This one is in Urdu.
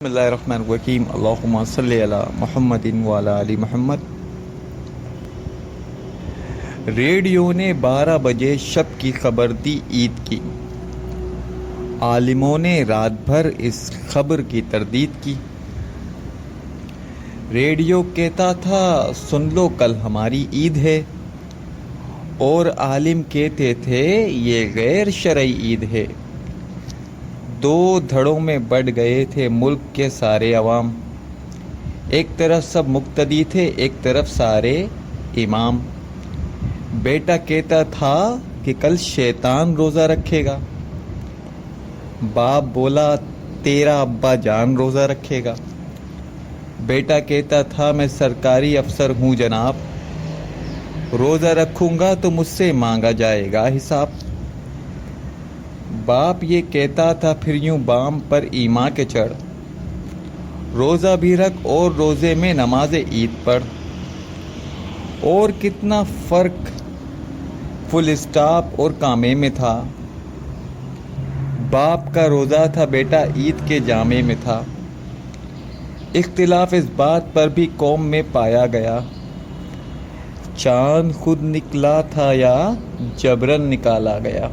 بسم اللہ الرحمن الرحیم اللہم صلی علی محمد وعلی آل محمد۔ ریڈیو نے 12 بجے شب کی خبر دی عید کی، عالموں نے رات بھر اس خبر کی تردید کی۔ ریڈیو کہتا تھا سن لو کل ہماری عید ہے، اور عالم کہتے تھے یہ غیر شرعی عید ہے۔ دو دھڑوں میں بٹ گئے تھے ملک کے سارے عوام، ایک طرف سب مقتدی تھے ایک طرف سارے امام۔ بیٹا کہتا تھا کہ کل شیطان روزہ رکھے گا، باپ بولا تیرا ابا جان روزہ رکھے گا۔ بیٹا کہتا تھا میں سرکاری افسر ہوں جناب، روزہ رکھوں گا تو مجھ سے مانگا جائے گا حساب۔ باپ یہ کہتا تھا پھر یوں بام پر ایماں کے چڑھ، روزہ بھی رکھ اور روزے میں نماز عید پڑھ۔ اور کتنا فرق فل اسٹاپ اور کامے میں تھا، باپ کا روزہ تھا بیٹا عید کے جامے میں تھا۔ اختلاف اس بات پر بھی قوم میں پایا گیا، چاند خود نکلا تھا یا جبرن نکالا گیا۔